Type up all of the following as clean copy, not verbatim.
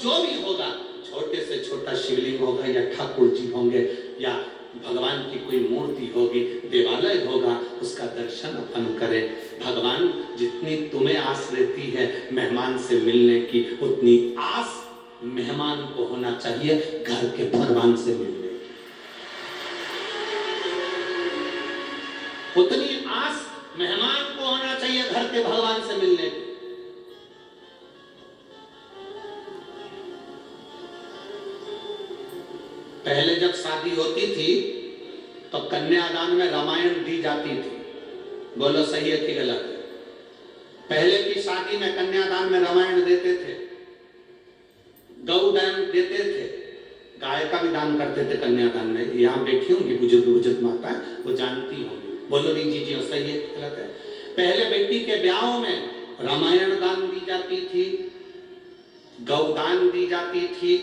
जो भी होगा, छोटे से छोटा शिवलिंग होगा या ठाकुर जी होंगे या भगवान की कोई मूर्ति होगी, देवालय होगा, उसका दर्शन अपन करें। भगवान जितनी तुम्हें आस रहती है मेहमान से मिलने की, उतनी आस मेहमान को होना चाहिए घर के भगवान से मिलने की। उतनी आस मेहमान को होना चाहिए घर के भगवान से मिलने की। पहले जब शादी होती थी तो कन्यादान में रामायण दी जाती थी। बोलो सही है कि गलत है? पहले की शादी में कन्यादान में रामायण देते थे, गौदान देते थे, गाय का भी दान करते थे कन्यादान में। यहाँ बैठी होंगी बुजुर्ग माता, वो जानती होंगी। बोलो नहीं जी जी सही है गलत है? पहले बेटी के ब्याहों में रामायण दान दी जाती थी, गौदान दी जाती थी,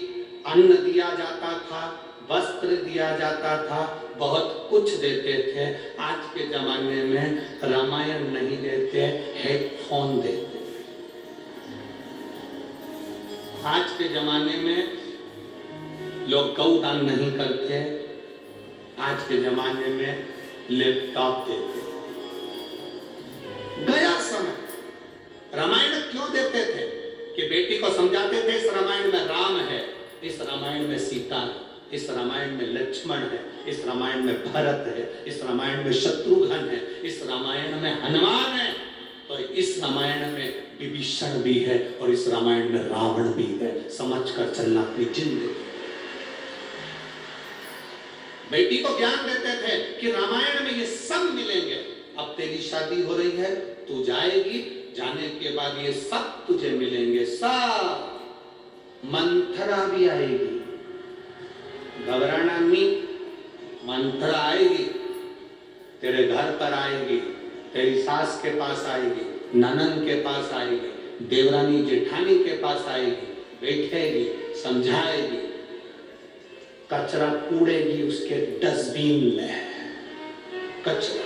अन्न दिया जाता था, वस्त्र दिया जाता था, बहुत कुछ देते थे। आज के जमाने में रामायण नहीं देते, हेडफोन देते। आज के जमाने में लोग गौदान नहीं करते, आज के जमाने में लैपटॉप देते। गया समय। रामायण क्यों देते थे? कि बेटी को समझाते थे इस रामायण में राम है, इस रामायण में सीता है, इस रामायण में लक्ष्मण है, इस रामायण में भरत है, इस रामायण में शत्रुघ्न है, इस रामायण में हनुमान है, तो इस रामायण में विभीषण भी है और इस रामायण में रावण भी है। समझकर चलना अपनी जिंदगी। बेटी को ज्ञान देते थे कि रामायण में ये सब मिलेंगे। अब तेरी शादी हो रही है, तू जाएगी, जाने के बाद ये सब तुझे मिलेंगे, सब। मंथरा भी आएगी, घबराना नहीं। मंथरा आएगी, तेरे घर पर आएगी, तेरी सास के पास आएगी, ननद के पास आएगी, देवरानी जेठानी के पास आएगी, बैठेगी, समझाएगी, कचरा कूड़ेगी उसके डस्टबिन में, कचरा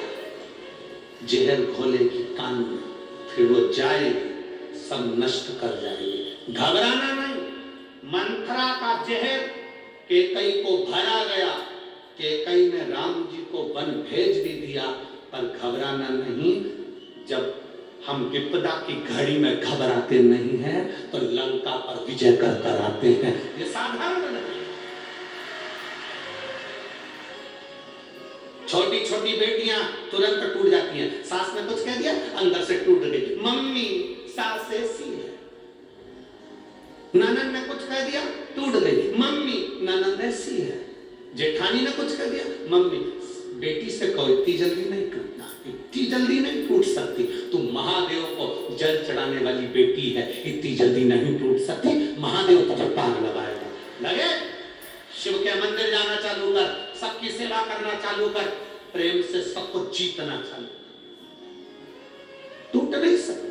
जहर घोलेगी कान में, फिर वो जाएगी, सब नष्ट कर जाएगी। घबराना नहीं। मंथरा का जहर केकई को भरा गया, केकई ने राम जी को वन भेज भी दिया, पर घबराना नहीं। जब हम विपदा की घड़ी में घबराते नहीं हैं तो लंका पर विजय कर आते हैं। ये साधारण नहीं। छोटी छोटी बेटियां तुरंत टूट जाती हैं। सास ने कुछ कह दिया, अंदर से टूट गई। मम्मी सास ऐसी है। ननद ने कुछ कह दिया, टूट गई। मम्मी ननद ऐसी है। जेठानी ने कुछ कह दिया, मम्मी। बेटी से कहो इतनी जल्दी नहीं टूटना, इतनी जल्दी नहीं टूट सकती। तुम महादेव को जल चढ़ाने वाली बेटी है, इतनी जल्दी नहीं टूट सकती। महादेव तुझे पार लगाएगा। लगे? शिव के मंदिर जाना चालू कर, सबकी सेवा करना चालू कर, प्रेम से सबको जीतना चालू कर, टूट नहीं सकते।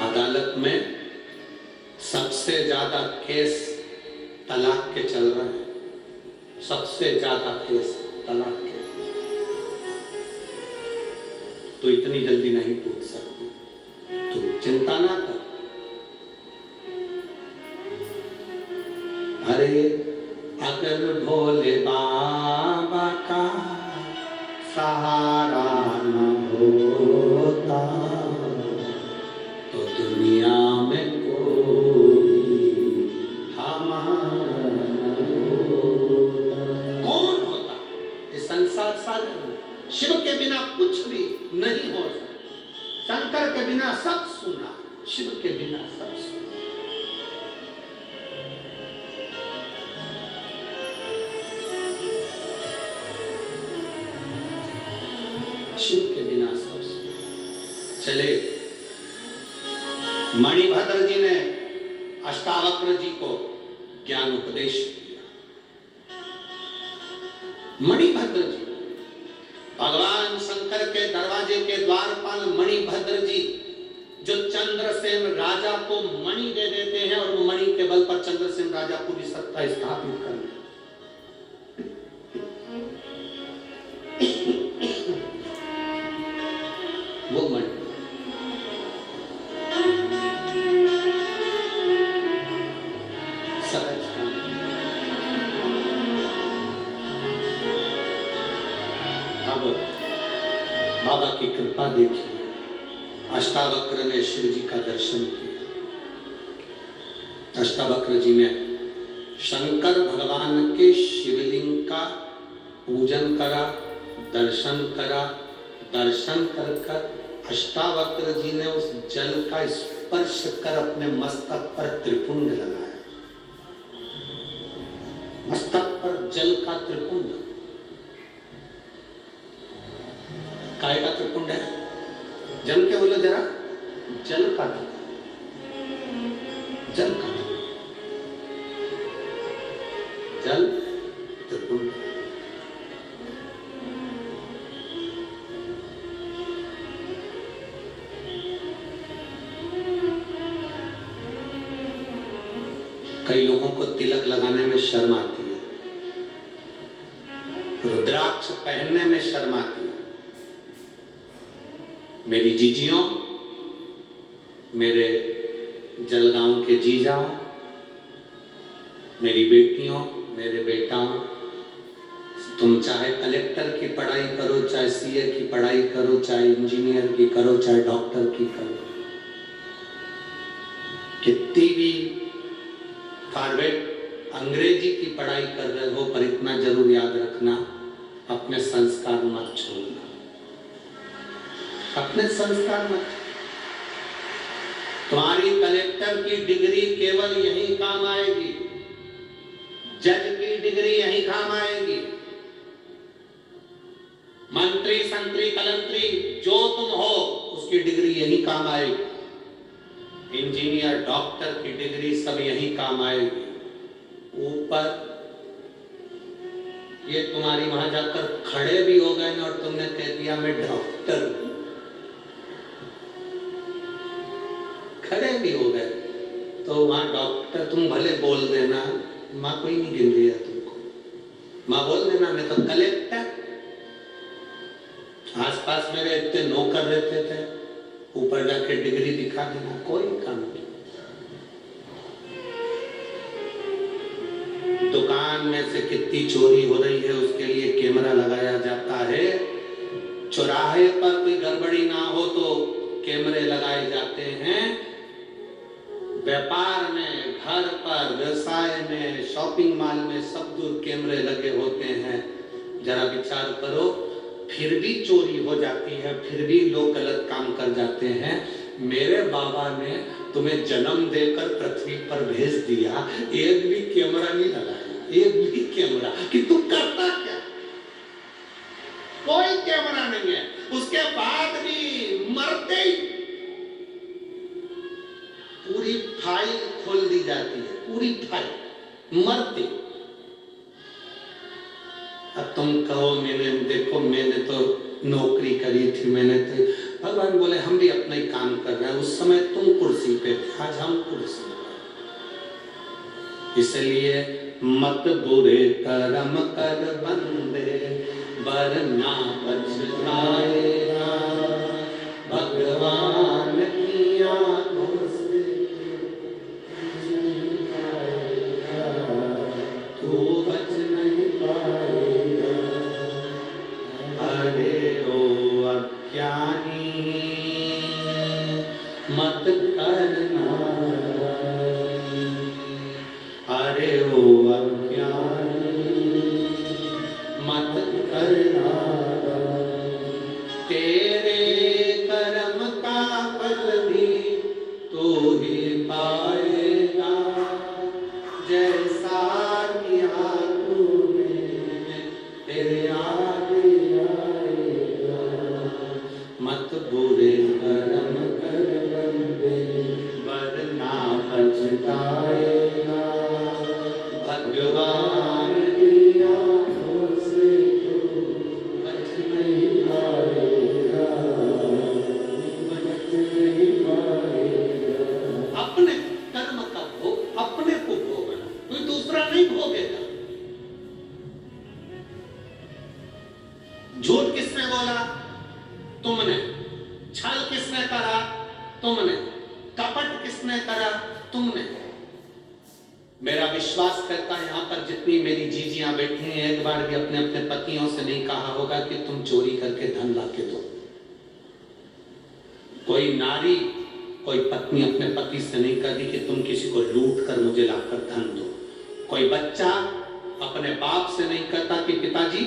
अदालत में सबसे ज्यादा केस तलाक के चल रहे हैं। सबसे ज्यादा केस तलाक के। तो इतनी जल्दी नहीं टूट सकती, तो चिंता ना कर। अरे अगर भोले बाबा का सहारा न होता तो दुनिया में कोई हमारा कौन होता? इस संसार सागर शिव के बिना कुछ भी नहीं हो सकता। शंकर के बिना सब सुना, शिव के बिना सब सुना। शिव के बिना सब सुना। चले, मणिभद्र जी ने अष्टावक्र जी को ज्ञान उपदेश दिया। मणिभद्र जी भगवान शंकर के दरवाजे के द्वारपाल मणिभद्र जी, जो चंद्रसेन राजा को मणि दे देते हैं और वो मणि के बल पर चंद्रसेन राजा पूरी सत्ता स्थापित कर देते। योग मंडल। सहज काम। अब बाबा की कृपा देखिए, अष्टावक्र ने शिव जी का दर्शन किया। अष्टावक्र जी ने शंकर भगवान के शिवलिंग का पूजन करा, दर्शन करा। दर्शन कर कर अष्टावक्र जी ने उस जल का स्पर्श कर अपने मस्तक पर त्रिपुंड लगाया। मस्तक पर जल का त्रिपुंड। काय का त्रिपुंड है? जल के बोलो जरा। जल का, जल का, जल त्रिपुंड। कई लोगों को तिलक लगाने में शर्म आती है, रुद्राक्ष पहनने में शर्म आती है। मेरी जीजियों, मेरे जलगांव के जीजाओं, मेरी बेटियों, मेरे बेटाओं, तुम चाहे कलेक्टर की पढ़ाई करो, चाहे सीए की पढ़ाई करो, चाहे इंजीनियर की करो, चाहे डॉक्टर की करो, कितनी भी फॉरवर्ड अंग्रेजी की पढ़ाई कर रहे हो, पर इतना जरूर याद रखना, अपने संस्कार मत छोड़ना। अपने संस्कार मत। तुम्हारी कलेक्टर की डिग्री केवल यही काम आएगी, जज की डिग्री यही काम आएगी, मंत्री संतरी कलंतरी जो तुम हो उसकी डिग्री यही काम आएगी, इंजीनियर डॉक्टर की डिग्री सब यही काम आएगी। ऊपर ये तुम्हारी वहां जाकर खड़े भी हो गए ना और तुमने कह दिया मैं डॉक्टर हूं, खड़े भी हो गए तो वहां डॉक्टर तुम भले बोल देना, माँ कोई नहीं गिन रही है तुमको, माँ बोल देना मैं तो कलेक्टर। आसपास मेरे इतने नौकर रहते थे, ऊपर जाके डिग्री दिखा देना, कोई काम नहीं। दुकान में से कितनी चोरी हो रही है उसके लिए कैमरा लगाया जाता है, चौराहे पर कोई गड़बड़ी ना हो तो कैमरे लगाए जाते हैं, व्यापार में, घर पर, व्यवसाय में, शॉपिंग मॉल में सब दूर कैमरे लगे होते हैं। जरा विचार करो, फिर भी चोरी हो जाती है, फिर भी लोग गलत काम कर जाते हैं। मेरे बाबा ने तुम्हें जन्म देकर पृथ्वी पर भेज दिया, एक भी कैमरा नहीं लगाया, एक भी कैमरा कि तुम करता क्या, कोई कैमरा नहीं है। उसके बाद भी मरते ही पूरी फाइल खोल दी जाती है, पूरी फाइल मरते। अब तुम कहो मैंने देखो मैंने तो नौकरी करी थी, मैंने तो, भगवान बोले हम भी अपना ही काम कर रहे हैं, उस समय तुम कुर्सी पे थे, आज हम कुर्सी पे। इसलिए मत बुरे कर्म कर बंदे, वरना पछताएगा भगवान की आंखों से तू बच नहीं पाएगा। अरे ओ अज्ञानी मत करना, अरे ओ अज्ञानी मत करना, तेरे कर्म का फल भी तू ही पाएगा, जैसा किया तूने तेरे आगे आएगा। मत बुरे कर्म कर बंदे, वरना पछताएगा भगवान की आंखों से तू बच नहीं पाएगा, बच नहीं पाएगा। अपने कर्म का भोग अपने को भोगना, कोई दूसरा नहीं भोगेगा। झूठ किसने बोला? तुमने। छल किसने करा? तुमने। कपट किसने करा? तुमने। मेरा विश्वास करता है यहाँ पर जितनी मेरी जीजियां बैठी हैं, एक बार भी अपने अपने पतियों से नहीं कहा होगा कि तुम चोरी करके धन लाके दो। कोई नारी, कोई पत्नी अपने पति से नहीं कहती कि तुम किसी को लूट कर मुझे लाकर धन दो। कोई बच्चा अपने बाप से नहीं कहता कि पिताजी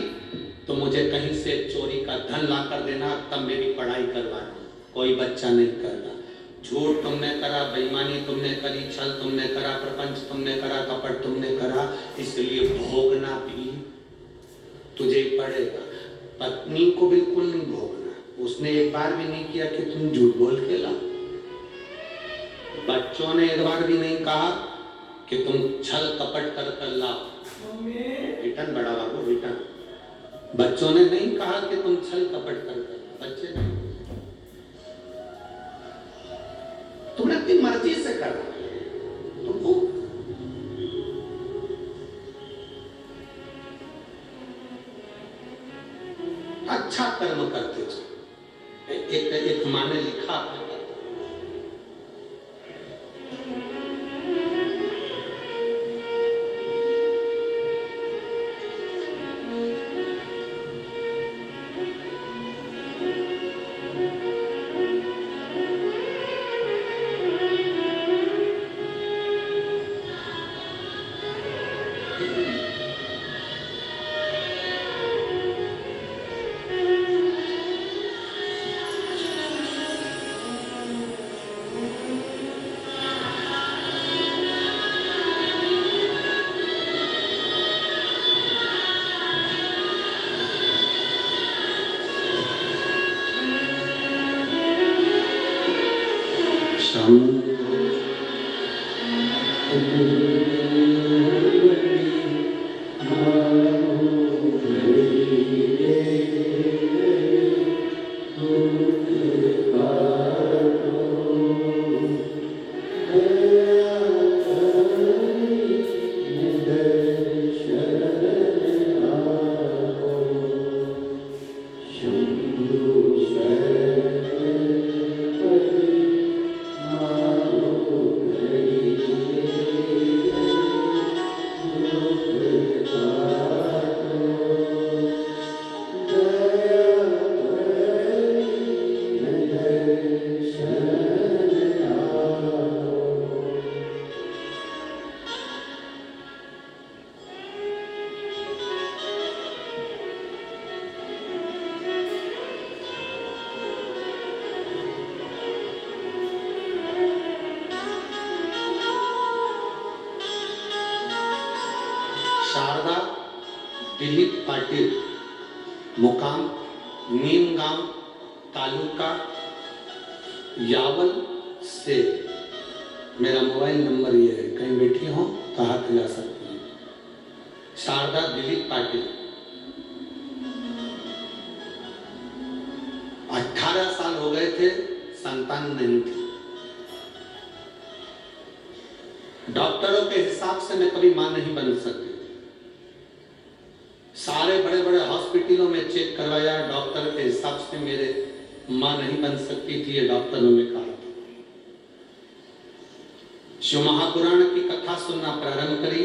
तो मुझे कहीं से चोरी का धन लाकर देना, तब मेरी पढ़ाई करवाना। कोई बच्चा नहीं करता। झूठ तुमने करा, बेईमानी तुमने करी, छल तुमने करा, प्रपंच तुमने करा, कपट तुमने करा, इसलिए भोगना भी तुझे पड़ेगा। पत्नी को बिल्कुल नहीं भोगना। उसने एक बार भी नहीं किया कि तुम झूठ बोल के ला। बच्चों ने एक बार भी नहीं कहा कि तुम छल कपट कर लाओ। रिटर्न बड़ा बाबू, रिटर्न। बच्चों ने नहीं कहा कि तुम छल कपट कर बच्चे नहीं। तुमने अपनी मर्जी से करा। तुमको अच्छा कर्म करते थे। एक माँ ने लिखा अपने शारदा दिलीप पाटिल, मुकाम नीमगांव, तालुका यावल से। मेरा मोबाइल नंबर ये है, कहीं बैठी हो तो हाथ हिला सकती हैं। शारदा दिलीप पाटिल, 18 साल हो गए थे, संतान नहीं थी। डॉक्टरों के हिसाब से मैं कभी मां नहीं बन सकती। सारे बड़े बड़े हॉस्पिटलों में चेक करवाया, डॉक्टर के हिसाब से मेरे मां नहीं बन सकती थी, ये डॉक्टरों ने कहा। शिव महापुराण की कथा सुनना प्रारंभ करी।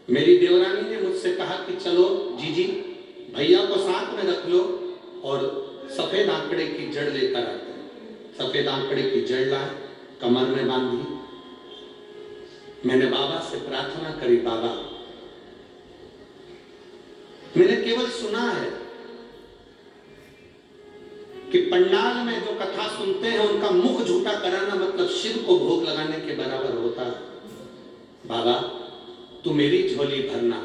मेरी देवरानी ने मुझसे कहा कि चलो जीजी भैया को साथ में रख लो और सफेद आंकड़े की जड़ लेकर आते हैं। सफेद आंकड़े की जड़ लाए, कमर में बांधी। मैंने बाबा से प्रार्थना करी, बाबा मैंने केवल सुना है कि पंडाल में जो कथा सुनते हैं उनका मुख झूठा कराना मतलब शिव को भोग लगाने के बराबर होता है। बाबा तू मेरी झोली भरना,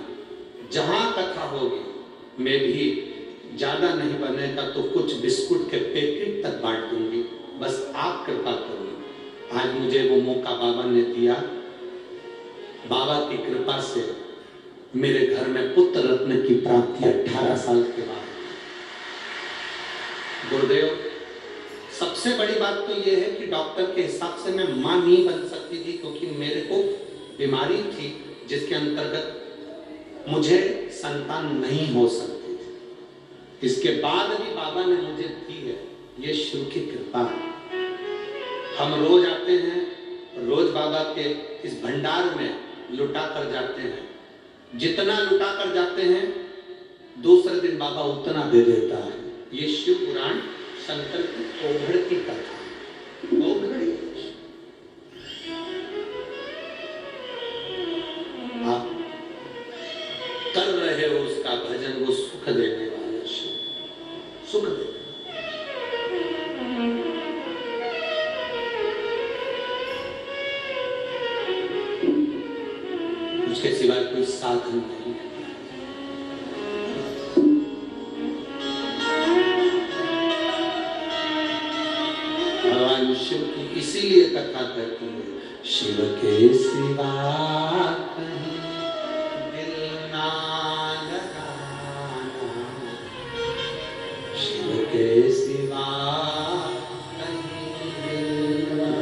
जहां कथा होगी मैं भी ज्यादा नहीं बनेगा तो कुछ बिस्कुट के पैकेट तक बांट दूंगी, बस आप कृपा करो। आज मुझे वो मौका बाबा ने दिया। बाबा की कृपा से मेरे घर में पुत्र रत्न की प्राप्ति 18 साल के बाद। गुरुदेव सबसे बड़ी बात तो यह है कि डॉक्टर के हिसाब से मैं मां नहीं बन सकती थी, क्योंकि मेरे को बीमारी थी जिसके अंतर्गत मुझे संतान नहीं हो सकती थी। इसके बाद भी बाबा ने मुझे दी है, ये शिव की कृपा है। हम रोज आते हैं, रोज बाबा के इस भंडार में लुटा कर जाते हैं। जितना लुटा कर जाते हैं, दूसरे दिन बाबा उतना दे देता है। ये शिव पुराण शंकर की ओघड़ की कथा। ओघड़ आप कर रहे हो उसका भजन, वो सुख देने वाला शिव, सुख देने। उसके सिवाय कोई साधन नहीं है। भगवान शिव की इसीलिए कथा कहती है, शिव के सिवा कहीं दिल ना लगाना, शिव के सिवा कहीं दिल ना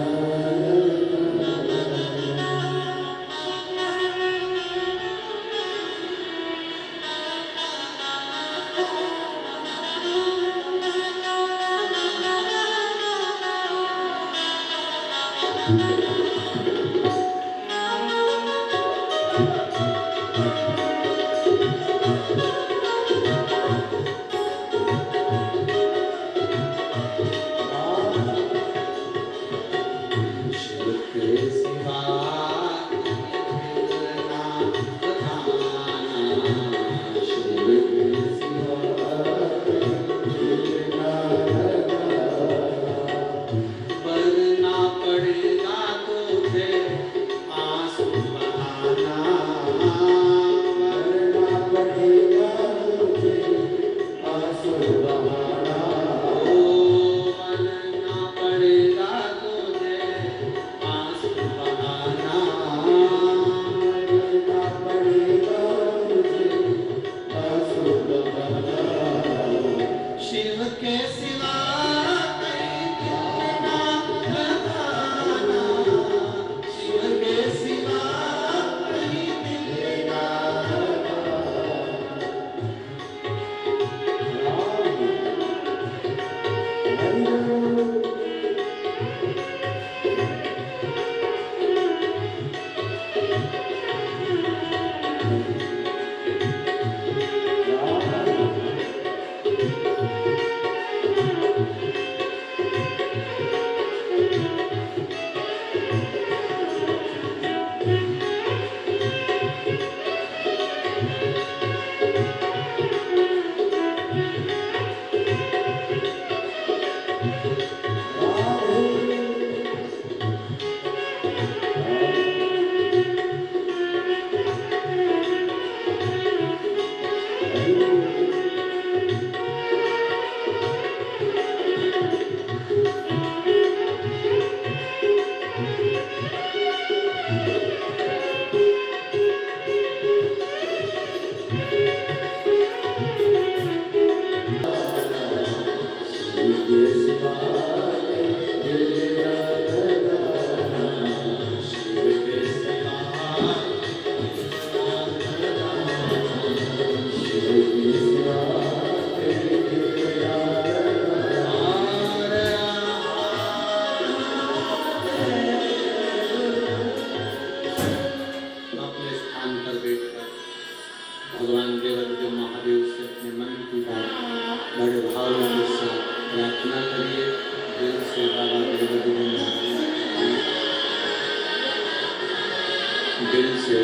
दिल से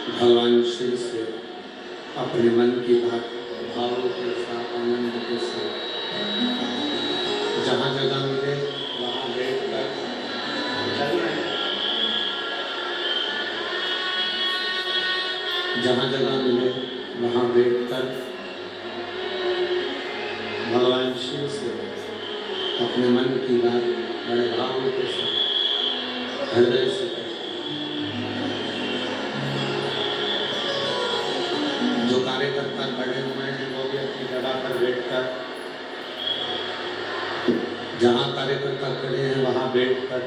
भगवान शिव से अपने मन की बात भावों के साथ, आनंद के साथ, जहाँ जगह मिले वहाँ बैठ कर चल रहे हैं, जहाँ जगह मिले वहाँ बैठ कर भगवान शिव से अपने मन की बात बड़े भावों के साथ हृदय से कार्यकर्ता खड़े हुए हैं वो भी अपनी जगह पर बैठकर, जहाँ कार्यकर्ता खड़े हैं वहाँ बैठकर,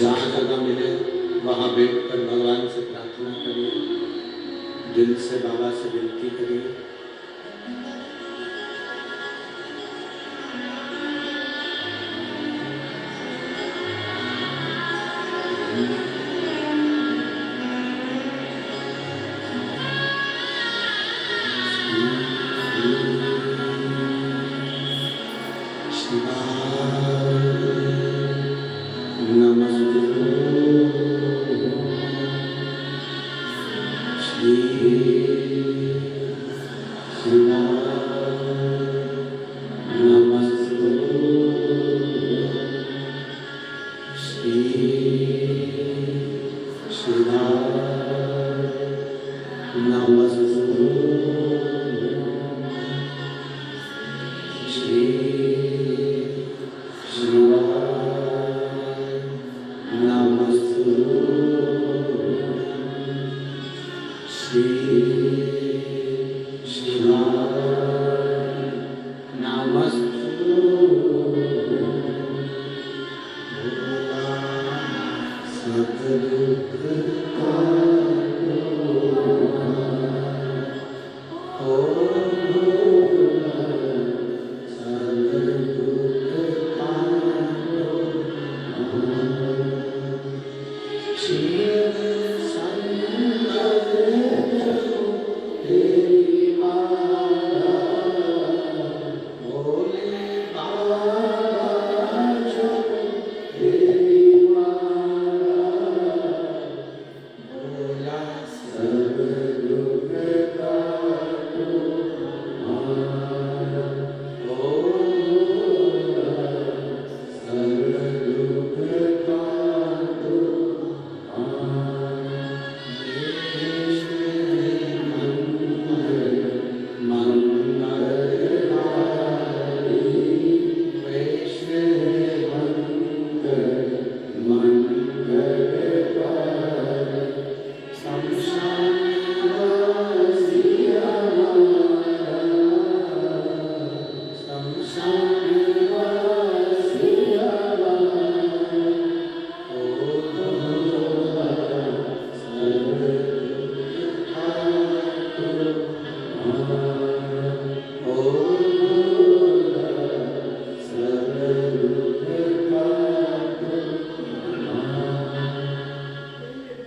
जहाँ जगह मिले वहाँ बैठकर भगवान से प्रार्थना करिए। दिल से बाबा से विनती करिए।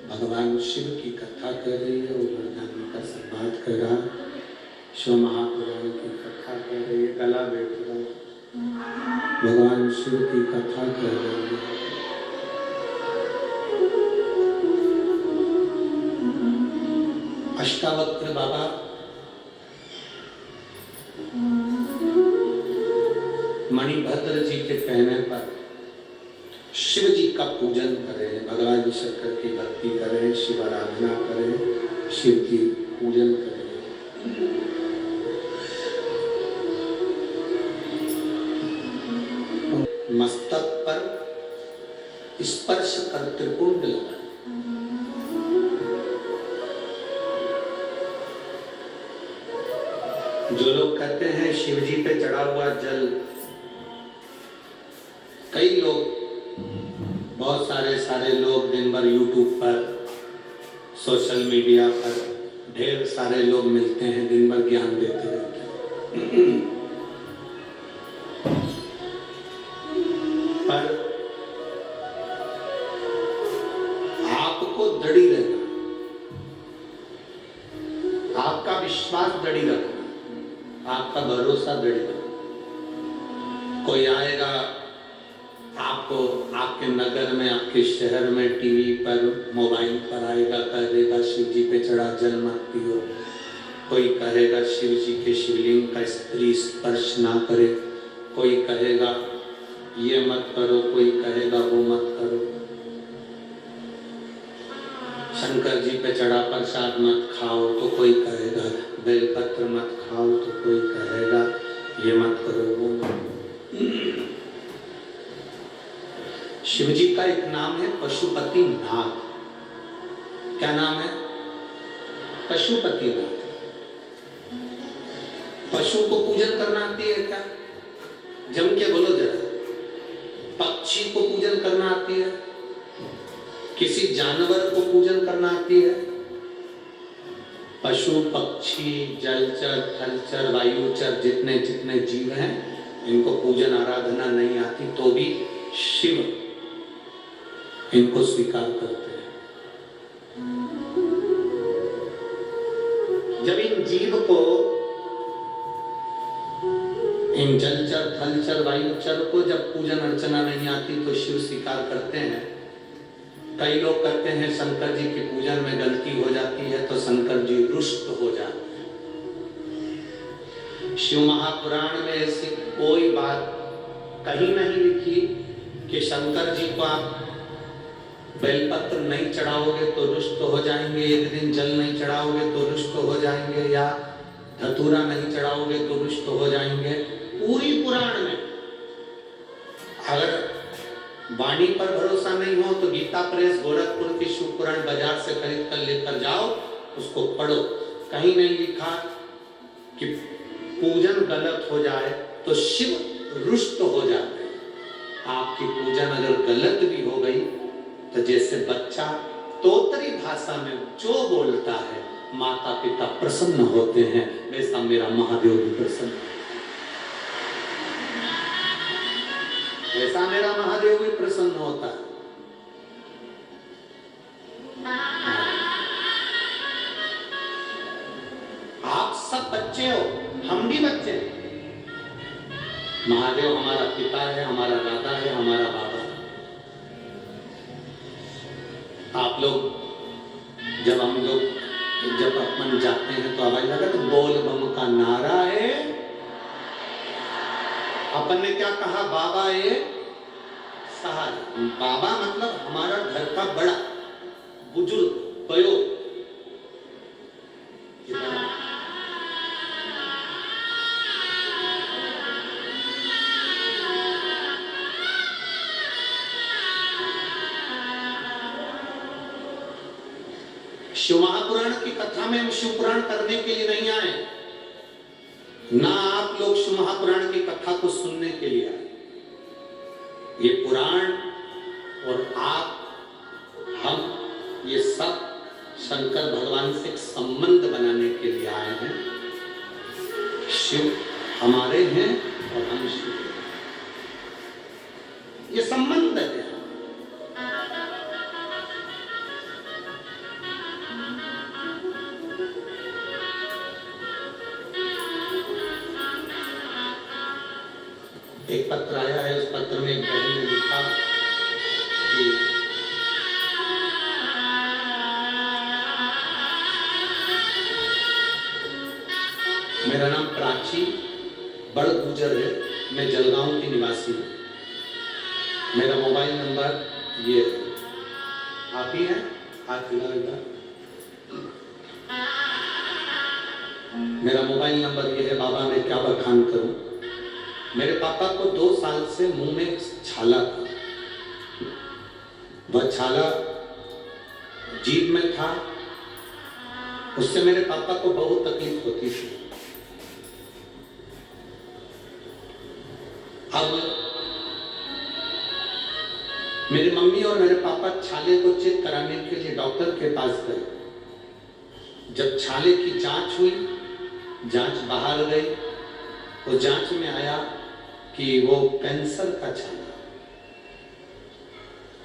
भगवान शिव की कथा कर रही है, वो वरदानी का संवाद कर रहा, शिव महापुराण की कथा कर रही है, गला बैठ रहा, भगवान शिव की कथा कर रही है। अष्टावक्र बाबा मणिभद्र जी के कहने पर शिव जी का पूजन करें, भगवान शंकर की भक्ति करें, शिव आराधना करें, शिव की पूजन करें। मस्तक पर स्पर्श कर त्रिपुंड लगा, जो लोग कहते हैं शिव जी पे चढ़ा हुआ जल, कई लोग, बहुत सारे लोग दिन भर यूट्यूब पर, सोशल मीडिया पर ढेर सारे लोग मिलते हैं, दिन भर ज्ञान देते रहते हैं। पर आपको दृढ़ रहना, आपका विश्वास दृढ़ रखना, आपका भरोसा दृढ़ रखना। कोई आएगा आपको, आपके नगर में, आपके शहर में, टीवी पर, मोबाइल पर आएगा, कह देगा शिव जी पे चढ़ा जल मत पियो। कोई कहेगा शिव जी के शिवलिंग का स्त्री स्पर्श ना करे, कोई कहेगा ये मत करो, कोई कहेगा वो मत करो, शंकर जी पे चढ़ा प्रसाद मत खाओ, तो कोई कहेगा बेलपत्र मत खाओ, तो कोई कहेगा ये मत करो वो मत करो। शिव जी का एक नाम है पशुपति नाथ। क्या नाम है? पशुपति नाथ। पशु को पूजन करना आती है क्या? जम के बोलो जरा। पक्षी को पूजन करना आती है? किसी जानवर को पूजन करना आती है? पशु पक्षी जलचर थलचर वायुचर जितने जितने जीव हैं इनको पूजन आराधना नहीं आती तो भी शिव इनको स्वीकार करते हैं। जब इन जीव को इन जलचर थलचर वायुचर को जब पूजन अर्चना नहीं आती तो शिव स्वीकार करते हैं। कई लोग कहते हैं शंकर जी की पूजन में गलती हो जाती है तो शंकर जी रुष्ट हो जाते हैं। शिव महापुराण में ऐसी कोई बात कहीं नहीं लिखी कि शंकर जी को आप बेलपत्र नहीं चढ़ाओगे तो रुष्ट हो जाएंगे, एक दिन जल नहीं चढ़ाओगे तो रुष्ट हो जाएंगे, या धतूरा नहीं चढ़ाओगे तो रुष्ट हो जाएंगे। पूरी पुराण में अगर वाणी पर भरोसा नहीं हो तो गीता प्रेस गोरखपुर की शिव पुराण बाजार से खरीद कर लेकर जाओ, उसको पढ़ो। कहीं नहीं लिखा कि पूजन गलत हो जाए तो शिव रुष्ट हो जाते हैं। आपकी पूजन अगर गलत भी हो गई तो जैसे बच्चा तोतरी भाषा में जो बोलता है माता पिता प्रसन्न होते हैं, वैसा मेरा महादेव भी प्रसन्न है। ऐसा मेरा महादेव भी प्रसन्न होता है। आप सब बच्चे हो, हम भी बच्चे हैं। महादेव हमारा पिता है, हमारा दादा है, हमारा बाबा है। आप लोग जब अपन जाते हैं तो आवाज लगा तो बोल बम का नारा है। अपन ने क्या कहा? बाबा ए सहारा। बाबा मतलब हमारा घर का बड़ा बुजुर्ग बयो। शिव महापुराण की कथा में हम शिव पुराण करने के लिए नहीं आए, ना आप लोग शिव महापुराण की कथा को सुनने के लिए आए। ये पुराण और आप हम ये सब शंकर भगवान से एक संबंध बनाने के लिए आए हैं। शिव हमारे हैं और हम शिव हैं। ये संबंध है। एक पत्र आया है, उस पत्र में एक बहन ने लिखा कि मेरा नाम प्राची बड़ गुजर है, मैं जलगांव की निवासी हूँ। मेरा मोबाइल नंबर ये आप ही है, हाथ हिलाएगा। मेरा मोबाइल नंबर ये है। बाबा मैं क्या बखान करूं। मेरे पापा को 2 साल से मुंह में छाला था। वह छाला जीभ में था, उससे मेरे पापा को बहुत तकलीफ होती थी। अब मेरी मम्मी और मेरे पापा छाले को चेक कराने के लिए डॉक्टर के पास गए। जब छाले की जांच हुई, जांच बाहर गई, तो जांच में आया कि वो कैंसर का छाला।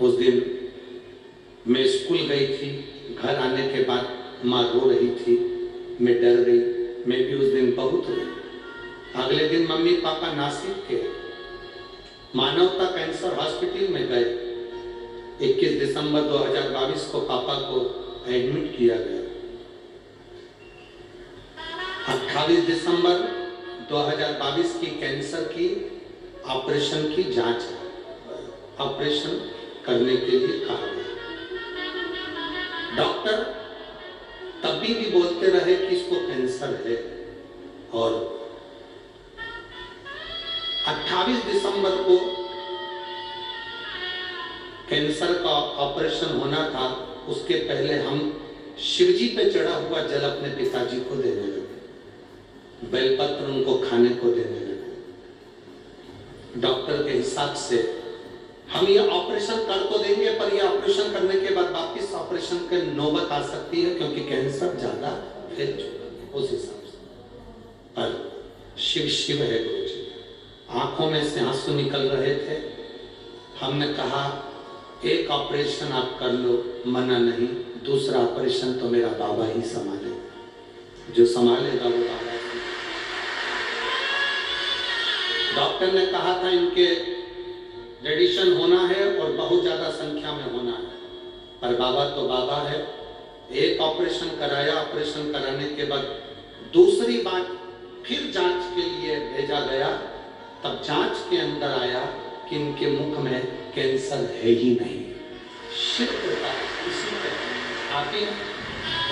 उस दिन मैं स्कूल गई थी, घर आने के बाद माँ रो रही थी, मैं डर गई, मैं भी उस दिन बहुत रोई। अगले दिन मम्मी पापा नासिक के मानवता कैंसर हॉस्पिटल में गए। 21 दिसंबर 2022 को पापा को एडमिट किया गया। 28 दिसंबर 2022 की कैंसर की ऑपरेशन की जांच है, ऑपरेशन करने के लिए कहा गया। डॉक्टर तब भी बोलते रहे कि इसको कैंसर है, और 28 दिसंबर को कैंसर का ऑपरेशन होना था। उसके पहले हम शिवजी पे चढ़ा हुआ जल अपने पिताजी को देने लगे, बेलपत्र उनको खाने को देने लगे। डॉक्टर के हिसाब से हम ये ऑपरेशन कर तो देंगे, पर ये ऑपरेशन करने के बाद वापिस ऑपरेशन के नौबत आ सकती है, क्योंकि कैंसर ज्यादा फैल चुका है उस हिसाब से। पर शिव शिव है गुरु जी। आंखों में से आंसू निकल रहे थे। हमने कहा एक ऑपरेशन आप कर लो, मना नहीं, दूसरा ऑपरेशन तो मेरा बाबा ही संभाले, जो संभालेगा वो बाबा। डॉक्टर ने कहा था इनके रेडिएशन होना है और बहुत ज्यादा संख्या में होना है, पर बाबा तो बाबा है। एक ऑपरेशन कराया, ऑपरेशन कराने के बाद दूसरी बार फिर जांच के लिए भेजा गया, तब जांच के अंदर आया कि इनके मुख में कैंसर है ही नहीं। शिव कृपा इसी पे आप ही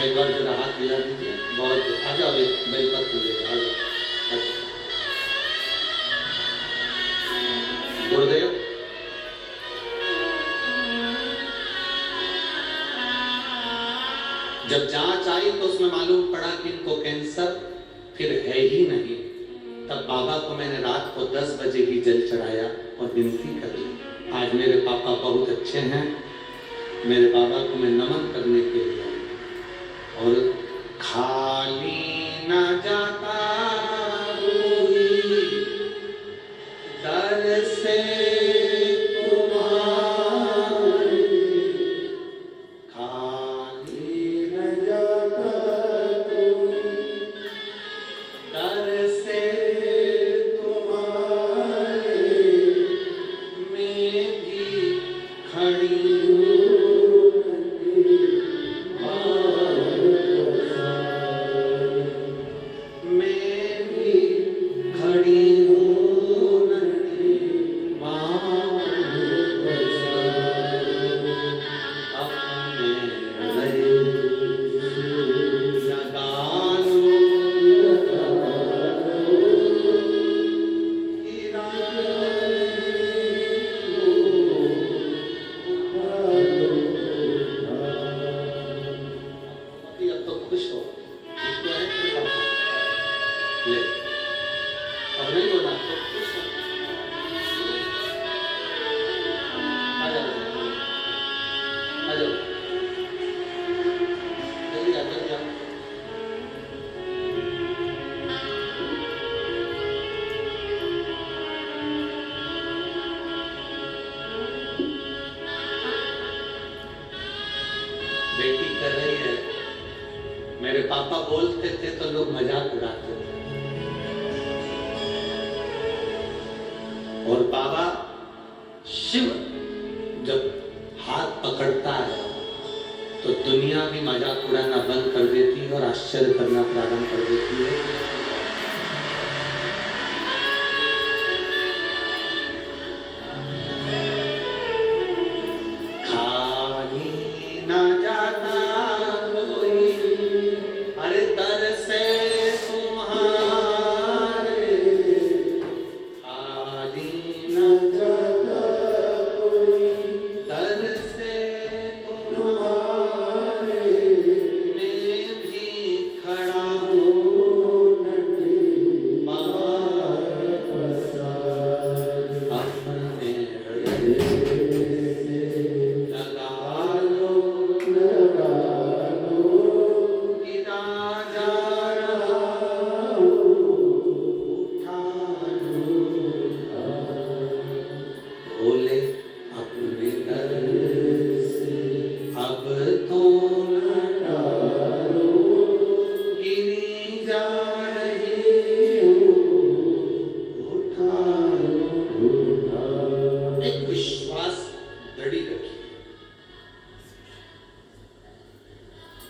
एक बार जरा हाथ मिला दीजिए। बहुत आ जाओ, एक बेलपत्र ले आ जाओ। गुरुदेव जब जांच आई तो उसमें मालूम पड़ा कि इनको कैंसर फिर है ही नहीं। तब बाबा को मैंने रात को 10 बजे ही जल चढ़ाया और विनती कर ली। आज मेरे पापा बहुत अच्छे हैं, मेरे बाबा को मैं नमन करने के लिए। और खाली न जाता दर से मेरे पापा बोलते थे तो लोग मजाक उड़ाते थे। और बाबा शिव जब हाथ पकड़ता है तो दुनिया भी मजाक उड़ाना बंद कर देती है और आश्चर्य करना प्रारंभ कर देती है।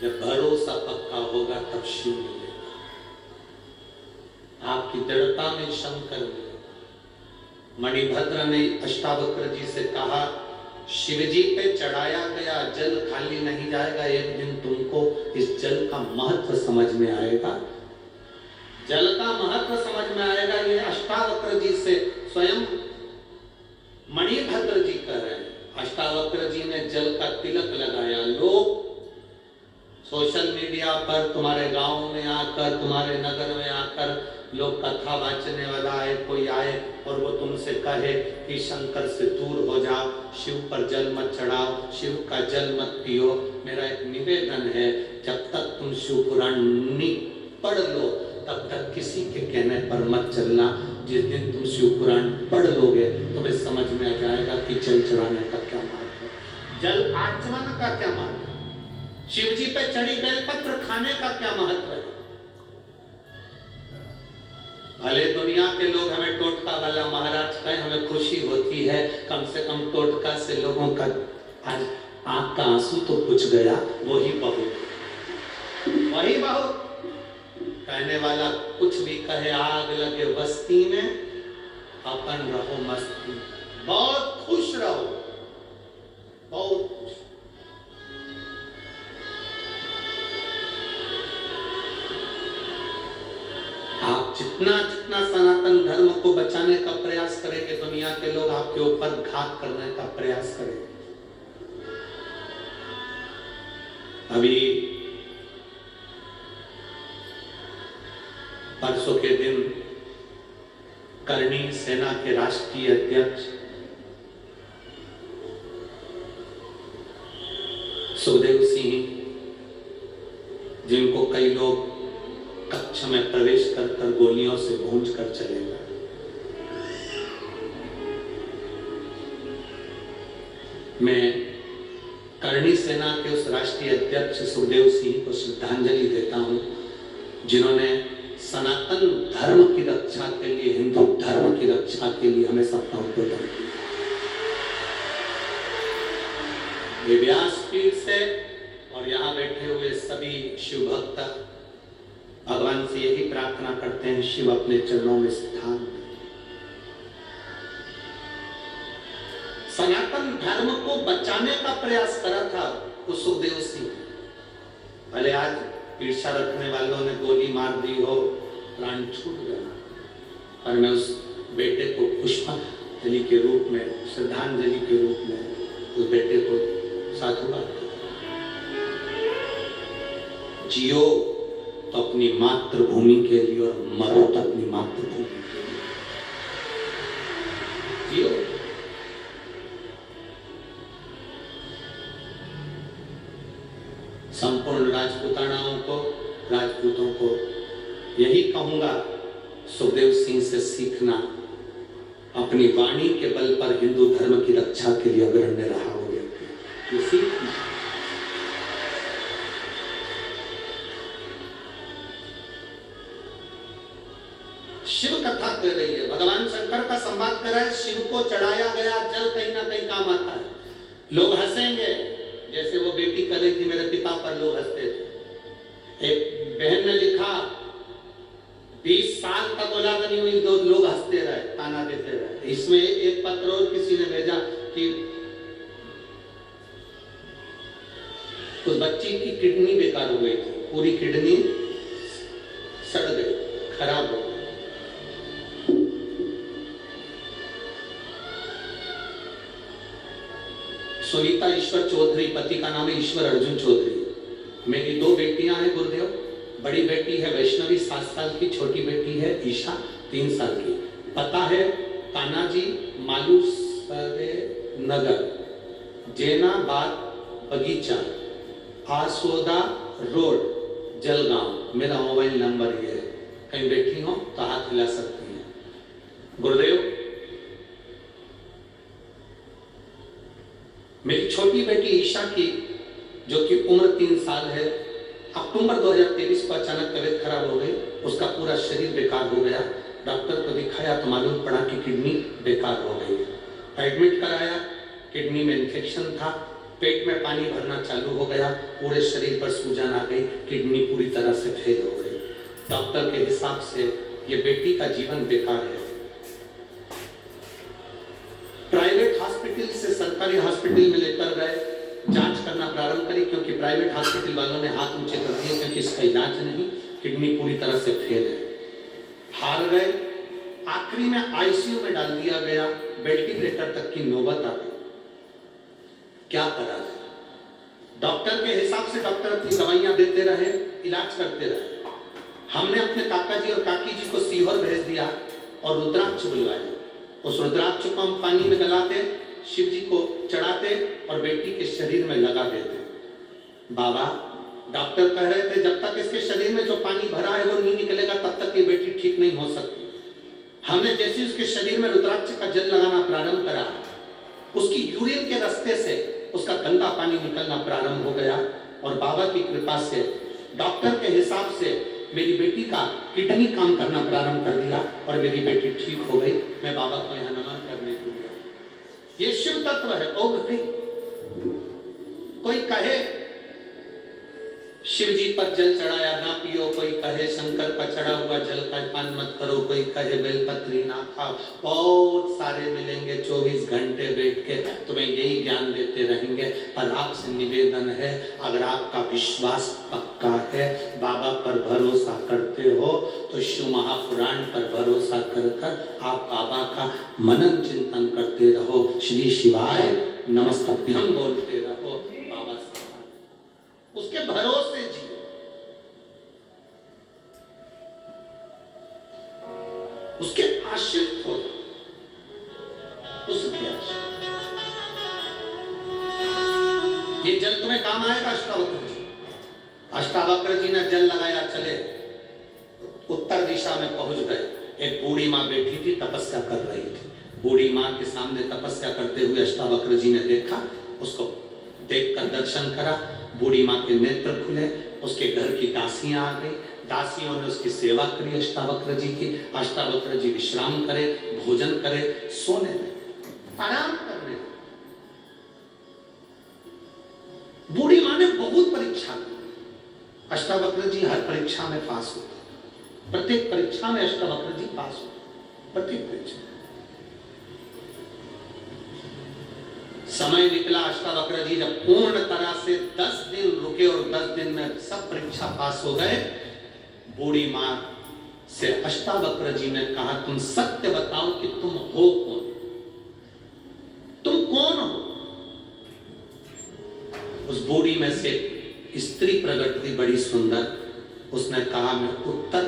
जब भरोसा पक्का होगा तब शिव मिलेगा। आपकी दृढ़ता में शंकर मिलेगा। मणिभद्र ने अष्टावक्र जी से कहा, शिव जी पे चढ़ाया गया जल खाली नहीं जाएगा, एक दिन तुमको इस जल का महत्व समझ में आएगा। जल का महत्व समझ में आएगा। ये अष्टावक्र जी से स्वयं मणिभद्र जी कह रहे हैं। अष्टावक्र जी ने जल का तिलक लगाया। लोग सोशल मीडिया पर तुम्हारे गांव में आकर, तुम्हारे नगर में आकर लोग कथा वाचने वाला आए, कोई आए और वो तुमसे कहे कि शंकर से दूर हो जाओ, शिव पर जल मत चढ़ाओ, शिव का जल मत पियो। मेरा एक निवेदन है, जब तक तुम शिव पुराण नहीं पढ़ लो तब तक किसी के कहने पर मत चलना। जिस दिन तुम शिव पुराण पढ़ लोगे तुम्हें समझ में आ जाएगा कि जल चढ़ाने का क्या मार्ग है, जल आचमन का क्या मार्ग है, शिव जी पे चढ़ी बेलपत्र खाने का क्या महत्व है। भले दुनिया के लोग हमें टोटका वाला महाराज कहें, हमें खुशी होती है, कम से कम टोटका से लोगों का आज आंख का आंसू तो पुछ गया। वही बहुत, वही बहुत। कहने वाला कुछ भी कहे, आग लगे बस्ती में अपन रहो मस्ती, बहुत खुश रहो, बहुत खुश। आप जितना जितना सनातन धर्म को बचाने का प्रयास करेंगे, दुनिया के लोग आपके ऊपर घात करने का प्रयास करेंगे। अभी परसों के दिन करणी सेना के राष्ट्रीय अध्यक्ष सुखदेव सिंह, जिनको कई लोग कक्ष में प्रवेश कर गोलियों से भूंज कर चले गए, मैं करणी सेना के उस राष्ट्रीय अध्यक्ष सुखदेव सिंह को श्रद्धांजलि देता हूं, जिन्होंने सनातन धर्म की रक्षा के लिए, हिंदू धर्म की रक्षा के लिए हमेशा प्राणोत्सर्ग किया। वे व्यासपीठ से और यहाँ बैठे हुए सभी शिव भक्त भगवान से यही प्रार्थना करते हैं, शिव अपने चरणों में स्थान दें। सनातन धर्म को बचाने का प्रयास करा था उस सुखदेव सिंह। भले आज ईर्ष्या रखने वालों ने गोली मार दी हो, प्राण छूट गया, और मैं उस बेटे को पुष्पांजलि के रूप में, श्रद्धांजलि के रूप में उस बेटे को साधुवाद। जियो तो अपनी मातृभूमि के लिए और मरो तो अपनी मातृभूमि के लिए। जियो। संपूर्ण राजपूतानाओं को, राजपूतों को यही कहूंगा, सुखदेव सिंह से सीखना, अपनी वाणी के बल पर हिंदू धर्म की रक्षा के लिए अग्रण्य रहा हो व्यक्ति, ये सीखना। शिव कथा कर रही है, भगवान शंकर का संवाद कर रहा है, शिव को चढ़ाया गया जल कहीं ना कहीं काम आता है। लोग हंसेंगे, जैसे वो बेटी कर रही थी मेरे पिता पर, लोग हंसते थे। एक बहन ने लिखा, 20 साल तक औलाद नहीं हुई, दो लोग हंसते रहे, ताना देते रहे। इसमें एक पत्र और किसी ने भेजा कि उस बच्ची की किडनी बेकार हो गई थी, पूरी किडनी सड़ गई, खराब हो गई। सुनीता ईश्वर चौधरी, पति का नाम है ईश्वर अर्जुन चौधरी। मेरी 2 बेटियां हैं गुरुदेव, बड़ी बेटी है वैष्णवी 7 साल की, छोटी बेटी है ईशा 3 साल की। पता है कानाजी मालूसरे नगर, जैनाबाद बगीचा, आसोदा रोड, जलगांव। मेरा मोबाइल नंबर ये है, कहीं बैठी हो तो हाथ हिला सकती हैं। गुरुदेव, मेरी छोटी बेटी ईशा की, जो कि उम्र 3 साल है, अक्टूबर 2023 को अचानक तबीयत खराब हो गई, उसका पूरा शरीर बेकार हो गया। डॉक्टर को दिखाया तो मालूम पड़ा कि किडनी बेकार हो गई। एडमिट कराया, किडनी में इन्फेक्शन था, पेट में पानी भरना चालू हो गया, पूरे शरीर पर सूजन आ गई, किडनी पूरी तरह से फेल हो गई। डॉक्टर के हिसाब से ये बेटी का जीवन बेकार है। प्राइवेट हॉस्पिटल से सरकारी हॉस्पिटल में लेकर गए, जांच करना प्रारंभ करी, क्योंकि प्राइवेट हॉस्पिटल वालों ने हाथ ऊंचे कर दिए, क्योंकि इसका इलाज नहीं, किडनी पूरी तरह से फेल है। हार गए, आखिरी में आईसीयू में डाल दिया गया, वेंटिलेटर तक की नौबत आ गई। क्या करा जाए? डॉक्टर के हिसाब से डॉक्टर अपनी दवाइयां देते रहे, इलाज करते रहे। हमने अपने काका जी और काकी जी को सीहोर भेज दिया और रुद्राक्ष बुलवाया। उस रुद्राक्ष को हम पानी में गलाते, शिव जी को चढ़ाते और बेटी के शरीर में लगा देते। बाबा डॉक्टर कह रहे थे जब तक इसके शरीर में जो पानी भरा है वो नहीं निकलेगा तब तक ये बेटी ठीक नहीं हो सकती। हमने जैसे उसके शरीर में रुद्राक्ष का जल लगाना प्रारंभ करा, उसकी यूरिन के रास्ते से उसका गंदा पानी निकलना प्रारंभ हो गया और बाबा की कृपा से डॉक्टर के हिसाब से मेरी बेटी का किडनी काम करना प्रारंभ कर दिया और मेरी बेटी ठीक हो गई। मैं बाबा को यहाँ नमन करने को गया। ये शिव तत्व है। ओ भाई, कोई कहे शिव जी पर जल चढ़ाया ना पियो, कोई कहे शंकर पर चढ़ा हुआ जल का पान मत करो, कोई कहे बेलपत्री ना खाओ। बहुत सारे मिलेंगे 24 घंटे बैठ के तुम्हें यही ज्ञान देते रहेंगे। पर आपसे निवेदन है, अगर आपका विश्वास पक्का है, बाबा पर भरोसा करते हो तो शिव महापुराण पर भरोसा कर कर आप बाबा का मनन चिंतन करते रहो। श्री शिवाय नमस्तभ्यम बोलते रहो। बाबा उसके भरोसे जियो। उसके आश्रित हो, उसके आश्रित। ये जल तुम्हें काम आएगा। अष्टावक्र जी, अष्टावक्र जी ने जल लगाया, चले उत्तर दिशा में पहुंच गए। एक बूढ़ी माँ बैठी थी, तपस्या कर रही थी। बूढ़ी माँ के सामने तपस्या करते हुए अष्टावक्र जी ने देखा, उसको देखकर दर्शन करा। बूढ़ी माँ के नेत्र खुले, उसके घर की दासियां आ गई, दासियों ने उसकी सेवा करी अष्टावक्र जी की। अष्टावक्र जी विश्राम करे, भोजन करे, सोने लगे, आराम करने लगे। बूढ़ी माँ ने बहुत परीक्षा की। अष्टावक्र जी हर परीक्षा में पास होते, प्रत्येक परीक्षा में अष्टावक्र जी पास होते, प्रत्येक परीक्षा। समय निकला, अष्टावक्र जी जब पूर्ण तरह से 10 दिन रुके और 10 दिन में सब परीक्षा पास हो गए, बूढ़ी माँ से अष्टावक्र जी ने कहा, तुम सत्य बताओ कि तुम हो कौन, तुम कौन हो। उस बूढ़ी में से स्त्री प्रकट हुई, बड़ी सुंदर। उसने कहा, मैं उत्तर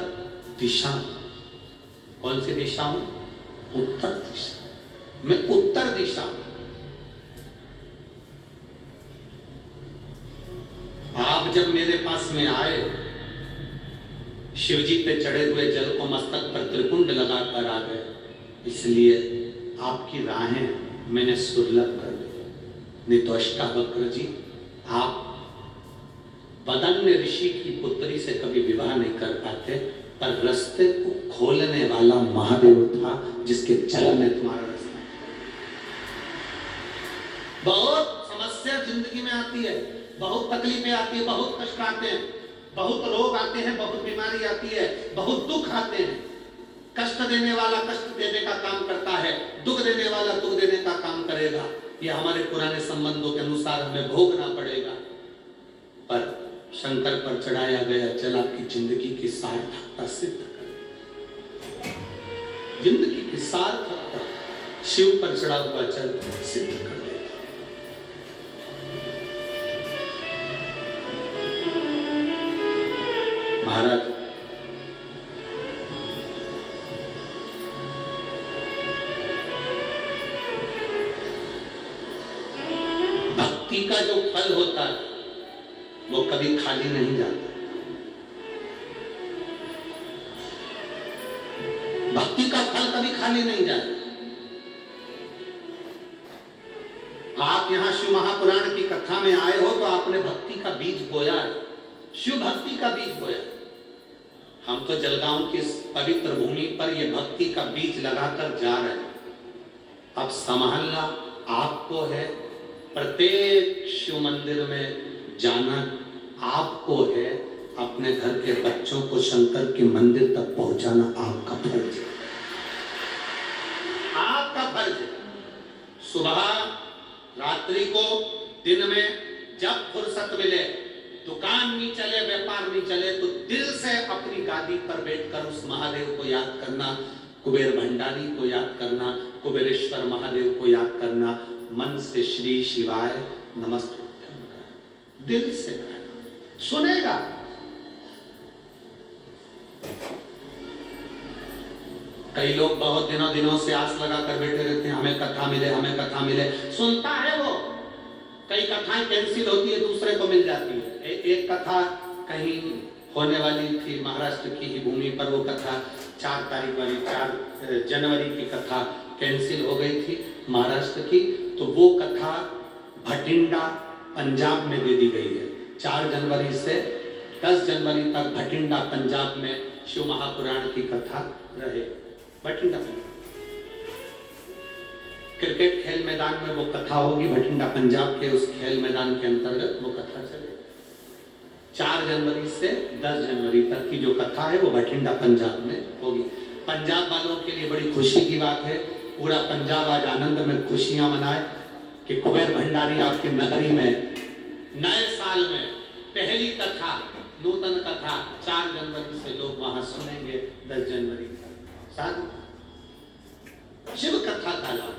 दिशा। कौन सी दिशा हूं? उत्तर दिशा। मैं उत्तर दिशा हूं। आप जब मेरे पास में आए, शिवजी पे चढ़े हुए जल को मस्तक पर त्रिपुंड लगाकर आ गए, इसलिए आपकी राहें मैंने सुलभ कर दी। नहीं तो अष्टावक्र जी, आप बदन्य ऋषि की पुत्री से कभी विवाह नहीं कर पाते, पर रास्ते को खोलने वाला महादेव था जिसके चरण में तुम्हारा रास्ता। बहुत समस्या जिंदगी में आती है, बहुत तकलीफें आती है, बहुत कष्ट आते हैं, बहुत रोग आते हैं, बहुत बीमारी आती है, बहुत दुख आते हैं। कष्ट देने वाला कष्ट देने का काम करता है, दुख देने वाला दुख देने का काम करेगा। ये हमारे पुराने संबंधों के अनुसार हमें भोगना पड़ेगा। पर शंकर पर चढ़ाया गया जल आपकी जिंदगी की सार्थकता सिद्ध कर, जिंदगी की सार्थकता शिव पर चढ़ा हुआ जल सिद्ध कर देगा। महाराज, भक्ति का जो फल होता है वो कभी खाली नहीं जाता। भक्ति का फल कभी खाली नहीं जाता। आप यहां शिव महापुराण की कथा में आए हो तो आपने भक्ति का बीज बोया है, शिव भक्ति का बीज बोया। हम तो जलगांव की पवित्र भूमि पर ये भक्ति का बीज लगाकर जा रहे हैं। अब संभालना आपको है, प्रत्येक शिव मंदिर में जाना आपको है, अपने घर के बच्चों को शंकर के मंदिर तक पहुंचाना आपका फर्ज है, आपका फर्ज है। सुबह, रात्रि को, दिन में जब फुर्सत मिले, दुकान नहीं चले, व्यापार नहीं चले, तो दिल से अपनी गादी पर बैठकर उस महादेव को याद करना, कुबेर भंडारी को याद करना, कुबेरेश्वर महादेव को याद करना, मन से श्री शिवाय नमस्तुभ्यम दिल से कहना, सुनेगा। कई लोग बहुत दिनों से आस लगा कर बैठे रहते हैं, हमें कथा मिले, हमें कथा मिले। सुनता है वो, कई कथाएं कैंसिल होती है, दूसरे को मिल जाती है। एक कथा कहीं होने वाली थी, महाराष्ट्र की ही भूमि पर वो कथा 4 तारीख वाली, 4 जनवरी की कथा कैंसिल हो गई थी महाराष्ट्र की। तो वो कथा भटिंडा पंजाब में दे दी गई है। 4 जनवरी से 10 जनवरी तक भटिंडा पंजाब में शिव महापुराण की कथा रहे। भटिंडा क्रिकेट खेल मैदान में वो कथा होगी, भटिंडा पंजाब के उस खेल मैदान के अंतर्गत वो कथा चलेगी। 4 जनवरी से 10 जनवरी तक की जो कथा है वो भटिंडा पंजाब में होगी। पंजाब वालों के लिए बड़ी खुशी की बात है, पूरा पंजाब आज आनंद में खुशियां मनाए कि कुबेर भंडारी आपके नगरी में नए साल में पहली कथा, नूतन कथा 4 जनवरी से लोग वहां सुनेंगे 10 जनवरी तक। साधु शिव कथा का लाभ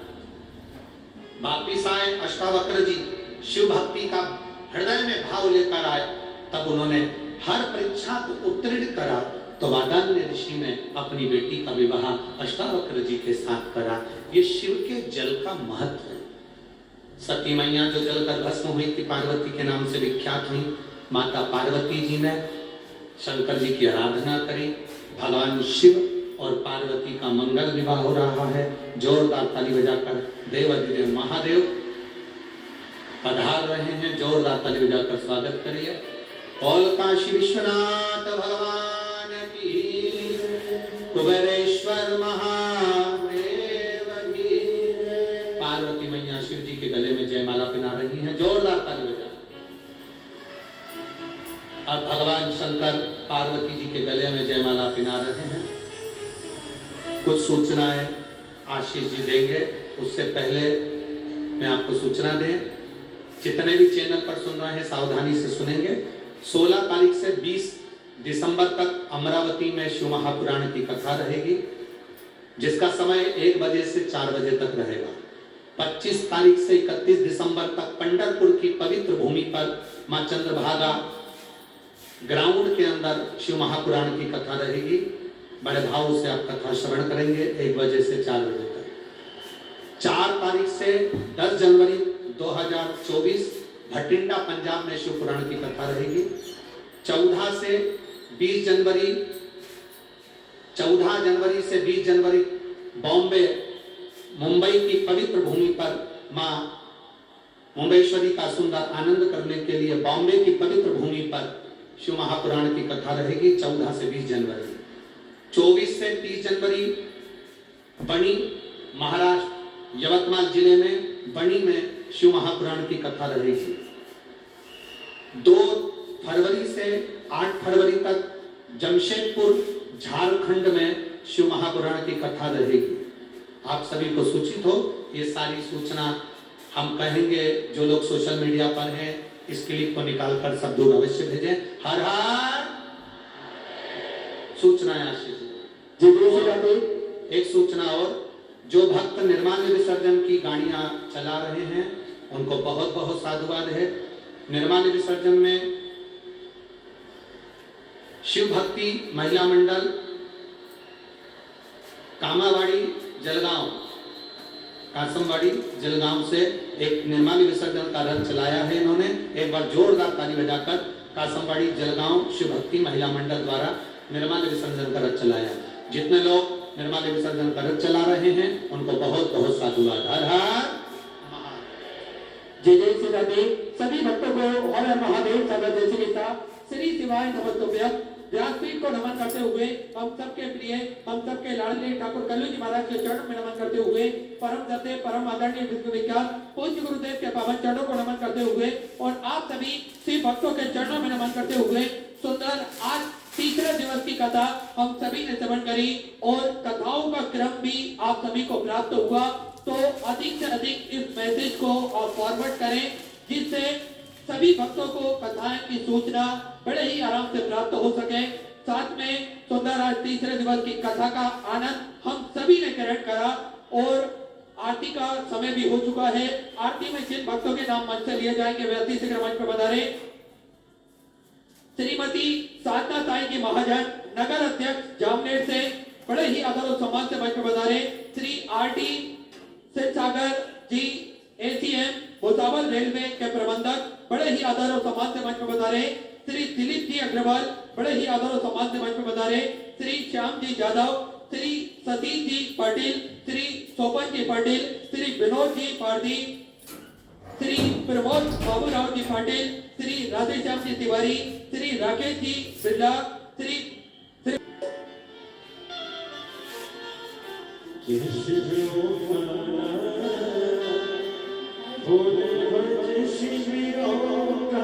वापिस आए अष्टावक्र जी, शिव भक्ति का हृदय में भाव लेकर आए, तब उन्होंने हर परीक्षा को उत्तीर्ण करा। तो वादान्य ऋषि ने अपनी बेटी का विवाह अष्टावक्र जी के साथ करा। ये शिव के जल का महत्व है। सती मैया जो जल कर भस्म हुई थी, पार्वती के नाम से विख्यात हुई, माता पार्वती जी ने शंकर जी की आराधना करी। भगवान शिव और पार्वती का मंगल विवाह हो रहा है। जोरदार ताली बजाकर देवाधिदेव महादेव पधार रहे हैं, जोरदार ताली बजाकर स्वागत करिए। बोल काशी विश्वनाथ भगवान की, कुबेरेश्वर महादेव की। पार्वती मैया शिव जी के गले में जयमाला पहना रही हैं, जोरदार ताली बजा। अब भगवान शंकर पार्वती जी के गले में जयमाला पहना रहे हैं। कुछ सूचनाएं आशीष जी देंगे, उससे पहले मैं आपको सूचना दें, जितने भी चैनल पर सुन रहे हैं सावधानी से सुनेंगे। 16 तारीख से 20 दिसंबर तक अमरावती में शिव महापुराण की कथा रहेगी, जिसका समय 1 बजे से 4 बजे तक रहेगा। 25 तारीख से 31 दिसंबर तक पंढरपुर की पवित्र भूमि पर मां चंद्रभागा ग्राउंड के अंदर शिव महापुराण की कथा रहेगी। बड़े भाव से आप कथा श्रवण करेंगे 1 बजे से 4 बजे तक। 4 तारीख से 10 जनवरी 2024 भटिंडा पंजाब में शिव पुराण की कथा रहेगी। 14 से 20 जनवरी 14 जनवरी से 20 जनवरी बॉम्बे मुंबई की पवित्र भूमि पर मां मुंबईश्वरी का सुंदर आनंद करने के लिए बॉम्बे की पवित्र भूमि पर शिव महापुराण की कथा रहेगी। 14 से 20 जनवरी। 24 से 30 जनवरी बनी महाराष्ट्र यवतमाल जिले में बनी में शिव महापुराण की कथा रहेगी। 2 फरवरी से 8 फरवरी तक जमशेदपुर झारखंड में शिव महापुराण की कथा रहेगी। आप सभी को सूचित हो, ये सारी सूचना हम कहेंगे, जो लोग सोशल मीडिया पर हैं इस क्लिप को निकालकर सब दूर अवश्य भेजें। हर हर सूचनाएं आशीष जी। एक सूचना और, जो भक्त निर्माल्य विसर्जन की गाड़ियां चला रहे हैं उनको बहुत बहुत साधुवाद है। निर्माल्य विसर्जन में शिव भक्ति महिला मंडल कामावाड़ी जलगांव, कासमवाड़ी जलगांव से एक निर्माल्य विसर्जन का रथ चलाया है इन्होंने। एक बार जोरदार ताली बजाकर कासमवाड़ी जलगांव शिव भक्ति महिला मंडल द्वारा निर्माल्य विसर्जन का रथ चलाया। जितने लोग निर्माल्य विसर्जन का रथ चला रहे हैं उनको बहुत बहुत साधुवाद। हर हर जय जय श्री राधे। सभी भक्तों को हर हर महादेव सागर जय श्री श्री शिवाय नमस्तुभ्यं। व्यासपीठ को नमन करते हुए हम सबके प्रिय, हम सबके लाडले ठाकुर कल्लू जी महाराज के चरणों में नमन करते हुए, परम सत्य परम आदरणीय विश्वविख्यात पूज्य गुरुदेव के पावन चरणों को नमन करते हुए और आप सभी शिव भक्तों के चरणों में नमन करते हुए सुंदर आज तीसरे दिवस की कथा हम सभी ने श्रवण करी और कथाओं का क्रम भी आप सभी को प्राप्त हुआ। तो अधिक से अधिक इस मैसेज को आप फॉरवर्ड करें, जिससे सभी भक्तों को कथाएं की सूचना बड़े ही आराम से प्राप्त हो सके। साथ में सुंदर आज तीसरे दिवस की कथा का आनंद हम सभी ने ग्रहण करा और आरती का समय भी हो चुका है। आरती में जिन भक्तों के नाम मंच से लिए जाएंगे वे अति शीघ्र मंच पर पधारे। श्रीमती साधना साई की महाजन नगर अध्यक्ष जामनेर से बड़े ही आदर और सम्मान से मंच पर पधारे श्री आर.टी. सागर जी एसीएम भुसावल रेलवे के प्रबंधक बड़े ही आदर और सम्मान से मंच पर पधारे श्री दिलीप जी अग्रवाल बड़े ही आदर और सम्मान से मंच पर पधारे श्री श्याम जी यादव श्री सतीश जी पाटिल श्री सोपन जी पाटिल श्री विनोद जी पारदी श्री प्रमोद बाबूराव जी पाटिल श्री राधेश्याम जी तिवारी श्री राकेश जी बिरला श्री भोले भज शिविरों का